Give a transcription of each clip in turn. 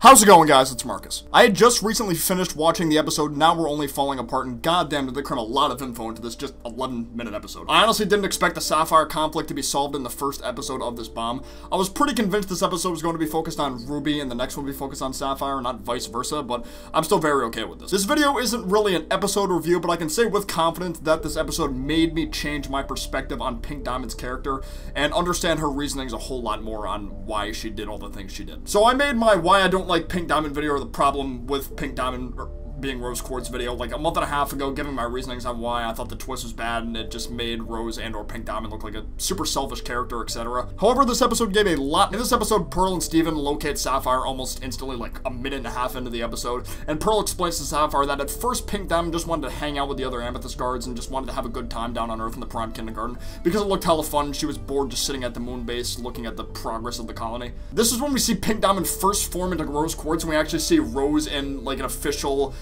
How's it going, guys? It's Marcus. I had just recently finished watching the episode Now We're Only Falling Apart, and goddamn did they cram a lot of info into this just 11-minute episode. I honestly didn't expect the Sapphire conflict to be solved in the first episode of this bomb. I was pretty convinced this episode was going to be focused on Ruby and the next one would be focused on Sapphire, not vice versa, but I'm still very okay with this. This video isn't really an episode review, but I can say with confidence that this episode made me change my perspective on Pink Diamond's character and understand her reasonings a whole lot more on why she did all the things she did. So I made my why I don't like Pink Diamond video, or the problem with Pink Diamond being Rose Quartz video, like a month and a half ago, giving my reasonings on why I thought the twist was bad and it just made Rose and or Pink Diamond look like a super selfish character, etc. However, this episode gave a lot. In this episode, Pearl and Steven locate Sapphire almost instantly, like a minute and a half into the episode, and Pearl explains to Sapphire that at first Pink Diamond just wanted to hang out with the other Amethyst guards and just wanted to have a good time down on Earth in the Prime Kindergarten because it looked hella fun and she was bored just sitting at the moon base looking at the progress of the colony. This is when we see Pink Diamond first form into Rose Quartz, and we actually see Rose in like an official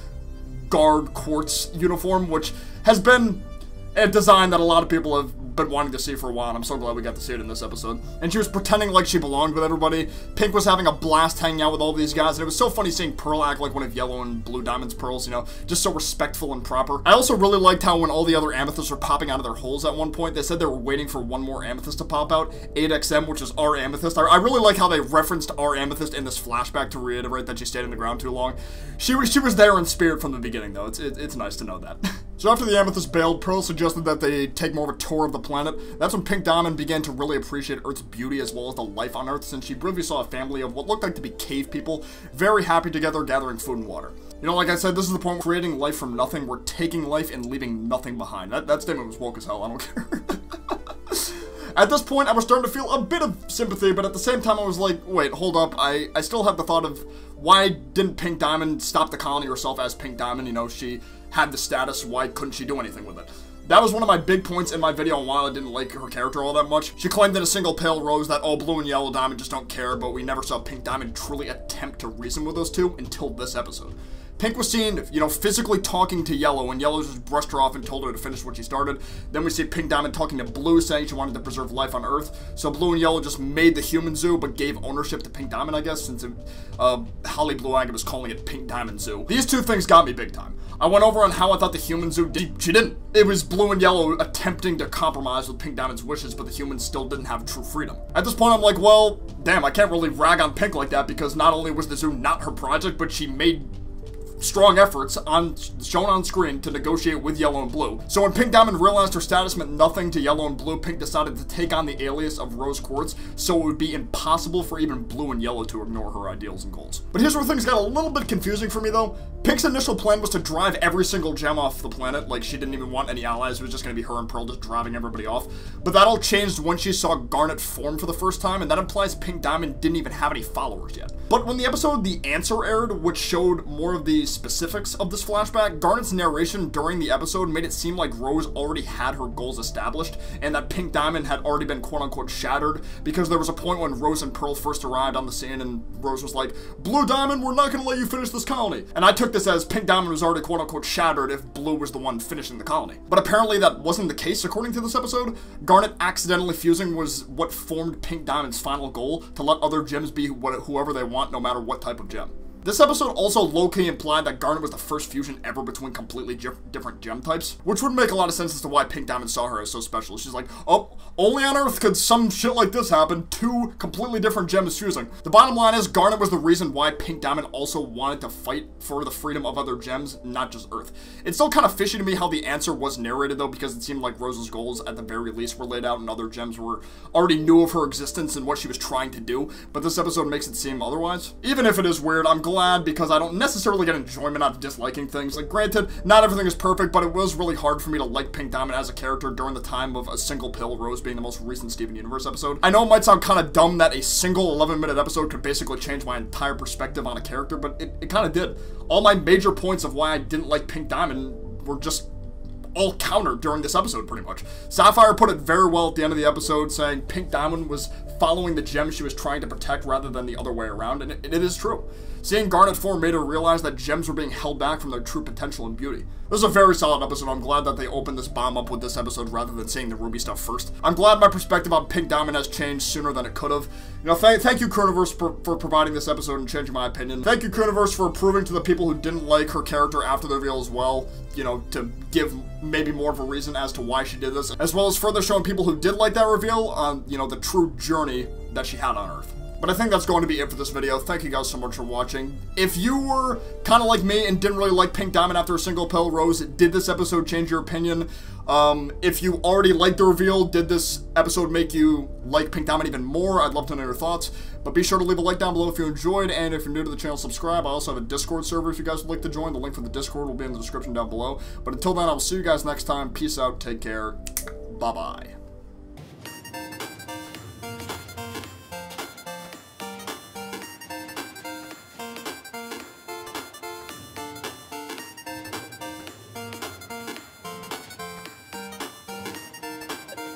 guard quartz uniform, which has been a design that a lot of people have been wanting to see for a while, and I'm so glad we got to see it in this episode. And she was pretending like she belonged with everybody. Pink was having a blast hanging out with all these guys, and it was so funny seeing Pearl act like one of Yellow and Blue Diamond's pearls, you know, just so respectful and proper. I also really liked how when all the other amethysts were popping out of their holes at one point, they said they were waiting for one more amethyst to pop out, 8XM, which is our amethyst. I really like how they referenced our amethyst in this flashback to reiterate that she stayed in the ground too long. She was there in spirit from the beginning, though. It's nice to know that. So after the amethyst bailed, Pearl suggested that they take more of a tour of the planet. That's when Pink Diamond began to really appreciate Earth's beauty as well as the life on Earth, since she briefly saw a family of what looked like to be cave people, very happy together gathering food and water. You know, like I said, this is the point where creating life from nothing, we're taking life and leaving nothing behind. That statement was woke as hell, I don't care. At this point, I was starting to feel a bit of sympathy, but at the same time, I was like, wait, hold up, I still have the thought of, why didn't Pink Diamond stop the colony herself as Pink Diamond? You know, she had the status, why couldn't she do anything with it? That was one of my big points in my video on why I didn't like her character all that much. She claimed in a single pale rose that all Blue and Yellow Diamond just don't care, but we never saw Pink Diamond truly attempt to reason with those two until this episode. Pink was seen, you know, physically talking to Yellow, and Yellow just brushed her off and told her to finish what she started. Then we see Pink Diamond talking to Blue, saying she wanted to preserve life on Earth. So Blue and Yellow just made the human zoo, but gave ownership to Pink Diamond, I guess, since Holly Blue Agate was calling it Pink Diamond Zoo. These two things got me big time. I went over on how I thought the human zoo did. She didn't. It was Blue and Yellow attempting to compromise with Pink Diamond's wishes, but the humans still didn't have true freedom. At this point, I'm like, well, damn, I can't really rag on Pink like that, because not only was the zoo not her project, but she made strong efforts shown on screen to negotiate with Yellow and Blue. So when Pink Diamond realized her status meant nothing to Yellow and Blue, Pink decided to take on the alias of Rose Quartz, so it would be impossible for even Blue and Yellow to ignore her ideals and goals. But here's where things got a little bit confusing for me, though. Pink's initial plan was to drive every single gem off the planet, like she didn't even want any allies, it was just gonna be her and Pearl just driving everybody off. But that all changed when she saw Garnet form for the first time, and that implies Pink Diamond didn't even have any followers yet. But when the episode The Answer aired, which showed more of the specifics of this flashback, Garnet's narration during the episode made it seem like Rose already had her goals established, and that Pink Diamond had already been quote-unquote shattered, because there was a point when Rose and Pearl first arrived on the scene, and Rose was like, Blue Diamond, we're not gonna let you finish this colony. And I took this as Pink Diamond was already quote-unquote shattered if Blue was the one finishing the colony. But apparently that wasn't the case according to this episode. Garnet accidentally fusing was what formed Pink Diamond's final goal, to let other gems be whoever they want, no matter what type of gem. This episode also low-key implied that Garnet was the first fusion ever between completely different gem types, which would make a lot of sense as to why Pink Diamond saw her as so special. She's like, oh, only on Earth could some shit like this happen, two completely different gems fusing. The bottom line is, Garnet was the reason why Pink Diamond also wanted to fight for the freedom of other gems, not just Earth. It's still kind of fishy to me how the answer was narrated, though, because it seemed like Rose's goals, at the very least, were laid out and other gems were already knew of her existence and what she was trying to do, but this episode makes it seem otherwise. Even if it is weird, I'm glad, because I don't necessarily get enjoyment out of disliking things. Like, granted, not everything is perfect, but it was really hard for me to like Pink Diamond as a character during the time of a single pill Rose being the most recent Steven Universe episode. I know it might sound kind of dumb that a single 11-minute episode could basically change my entire perspective on a character, but it kind of did. All my major points of why I didn't like Pink Diamond were just all countered during this episode, pretty much. Sapphire put it very well at the end of the episode, saying Pink Diamond was following the gems she was trying to protect rather than the other way around, and it is true. Seeing Garnet form made her realize that gems were being held back from their true potential and beauty. This is a very solid episode. I'm glad that they opened this bomb up with this episode rather than seeing the Ruby stuff first. I'm glad my perspective on Pink Diamond has changed sooner than it could have. You know, thank you, Cruniverse, for providing this episode and changing my opinion. Thank you, Cruniverse, for proving to the people who didn't like her character after the reveal as well, you know, to give maybe more of a reason as to why she did this, as well as further showing people who did like that reveal on, you know, the true journey that she had on Earth. But I think that's going to be it for this video. Thank you guys so much for watching. If you were kind of like me and didn't really like Pink Diamond after a single pill, Rose, did this episode change your opinion? If you already liked the reveal, did this episode make you like Pink Diamond even more? I'd love to know your thoughts. But be sure to leave a like down below if you enjoyed, and if you're new to the channel, subscribe. I also have a Discord server if you guys would like to join. The link for the Discord will be in the description down below. But until then, I will see you guys next time. Peace out, take care, bye-bye.